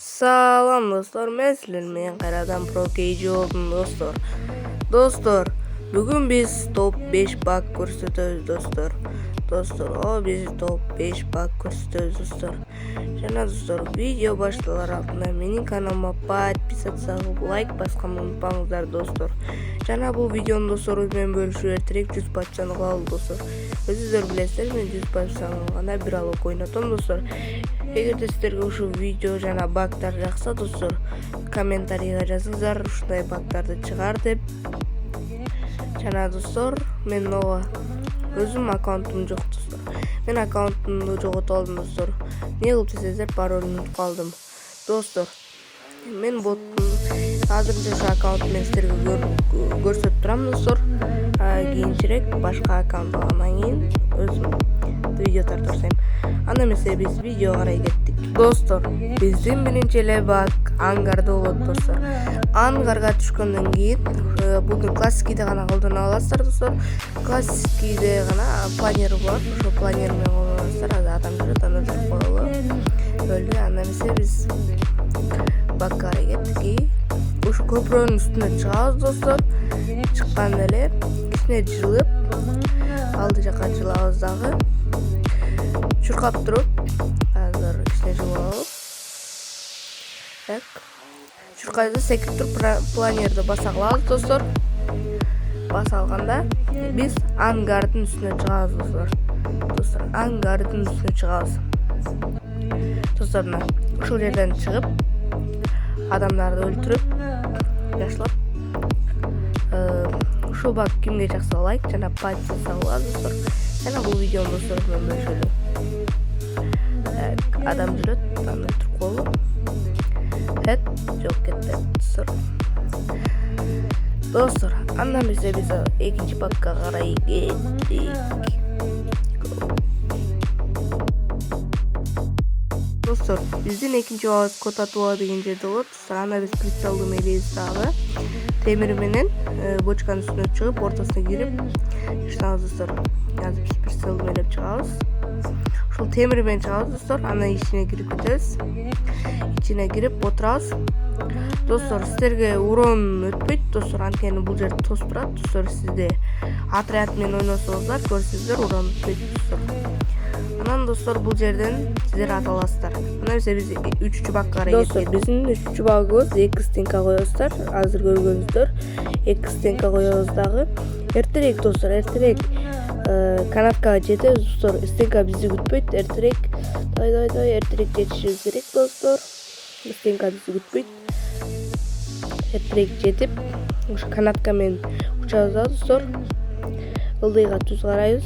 Салам достор, мен силермен кайрадан Pro KG болдум достор. Достор, бүгүн биз топ 5 баг көрсөтөбүз достор. Биз топ 5 баг көрсөтөбүз достор. Жана достор, видео башталар алдында менин каналыма подписаться кылып, лайк басканды унутпаңыздар достор. Жана бул видеону достор менен бөлүшүп эртерээк 100 подписчаны кылалы достор. Өзүңүздөр билесиздер, мен 100 подписчаны алганда бир алып ойнотом достор. Эгерде сиздерге ушул видео жана багтар жакса достор, комментарийга жазыңыздар, ушундай багтарды чыгар деп. Жана достор, мен өзүм аккаунтум жок достор. Мен аккаунтумду жоготуп алдым достор. Эмне кылып десеңиздер, паролун унутуп калдым. Достор, мен боттун азырынча ушу аккаунту мен сиздерге көрсөтүп турам достор. Кийинчерээк башка аккаунт алгандан кийин өзүм видео тартып берсем. Анда эмесе биз видеого карай кеттик. Достор, биздин биринчи эле баг ангарда болот достор. Ангарга түшкөндөн кийин буну классикийде гана колдоно аласыздар достор. Классикийде гана планер бар. Ошол планер менен колдоно аласыздар. Азыр адам жүрөт, аны жүрүп коелу. Өлдү. Анда эмесе биз багга карай кеттик. Ушу көпүрөнүн үстүнө чыгабыз достор. Чыкканда эле кичине жылып, алды жака жылабыз дагы. Чуркап туруп, азыр кичине жылып алып. Так. Чуркайды секип туруп планерди баса кылабыз достор. Баса алганда биз ангардын үстүнө чыгабыз достор. Достор, ангардын үстүнө чыгабыз. Достор, ушул жерден чыгып, адамдарды өлтүрүп, жаштап. Ушул баг кимге жакса лайк жана подписка кылабыз достор. Жана бул видеону достор менен бөлүшөлү. Адам жүрөт, аны өлтүрүп коелу. Жок кетти достор. Достор, андан эмесе биз экинчи багга карай кеттик. Достор, биздин экинчи багыбыз Котатуа деген жерде болот. Достор, анда биз прицелду мелебиз дагы. Темир менен бочканын үстүнө чыгып, ортосуна кирип жашнабыз достор. Азыр биз прицелду мелеп чыгабыз. Ушул темир менен чыгабыз достор. Андан ичине кирип кетебиз. Ичине кирип отурабыз. Достор, сиздерге урон өтпөйт достор, анткени бул жер тосуп турат достор. Сизде отряд менен ойносоңуздар, көрсөңүздөр урон өтпөйт достор. Анан достор, бул жерден сиздер ата аласыздар. Анан биз 3-үчү багга карай кеттик. Достор, биздин 3-үчү багыбыз 2 стенка коебуздар. Азыр көргөнүздөр 2 стенка коебуз дагы. Эртерээк достор, эртерээк канаткага жетебиз достор. Стенка бизди күтпөйт, эртерээк. Давай, эртерээк жетишибиз керек достор. Стенка бизди күтпөйт. Эртерээк жетип, ушу канатка менен учабыз достор. Ылдыйга түз карайбыз.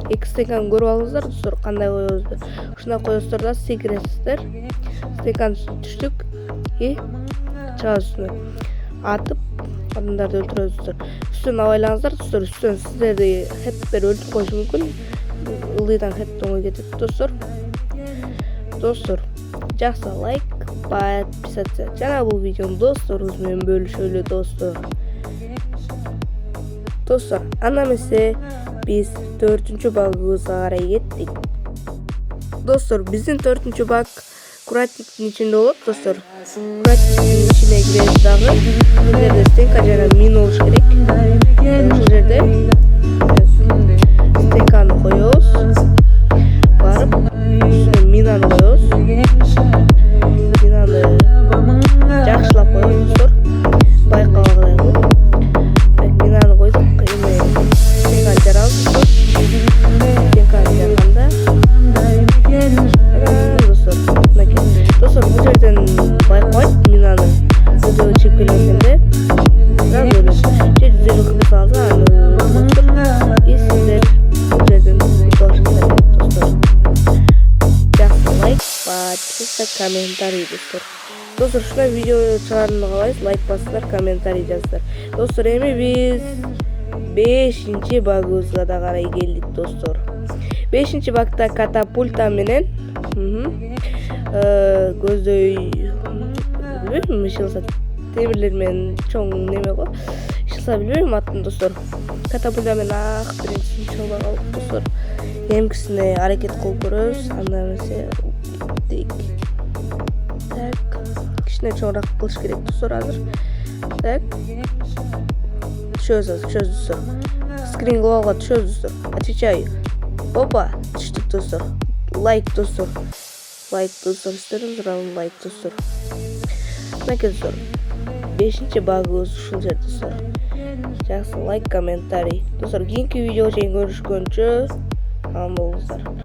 2 стенканы көрүп алыңыздар достор, кандай коебузду. Ушундай коесуздар да секиресиздер. Стенканын үстүнө түштүк и чыгабыз үстүнө. Атып, адамдарды өлтүрөбүз достор. Үстүнөн абайлаңыздар достор, үстүнөн сиздерди хеттер өлтүрүп коюшу мүмкүн. Ылдыйдан хет оңой кетет достор. Достор, жакса лайк, подписаться. Жана бул видеону досторубуз менен бөлүшөлү достор. Достор, анда эмесе биз 4-үчү багыбызга карай кеттик. Достор, биздин 4-үчү баг куратниктин ичинде болот достор. Куратниктин ичине киребиз дагы. Бул жерде стенка жана мин болуш керек. Ушул жерде стенканы коебуз. Барып, үстүнө минаны коебуз. Минаны жакшылап коебуз достор. Байкабагыдай кылып. Минаны койдук. Стенканы жарабыз достор. Стенканы жарганда достор, бул жерден байкабайт минаны. Өтө чыгып келгенде же салса аны достор. И сиздер бул жерден алышыңыздар достор. Жакшы лайк, подписка, комментарий достор. Достор, ушундай видео чыгарууну каалайсыз, лайк басыңыздар, комментарий жазыңыздар. Достор, эми биз 5-чи багыбызга да карай келдик достор. 5-чи багта катапульта менен көздөй билбейм, ишилса темирлер менен чоң неме го. Ишилса билбейм атын достор. Катапульта менен биринчисин чалып алып достор. Эмкисине аракет кылып көрөбүз. Анда эмесе Так. кичине чоңураак кылыш керек достор азыр. Так. Түшөбүз достор. Скрин главга түшөбүз достор. Отвечаю. Опа, түштүк достор. Лайк достор. Лайк достор, истедиңиздер лайк достор. Мынакей достор. 5-багыбыз ушул жерде достор. Жақсы лайк, комментарий. Достор, кийинки видеого чейин көрүшкөнчө аман болуңуздар.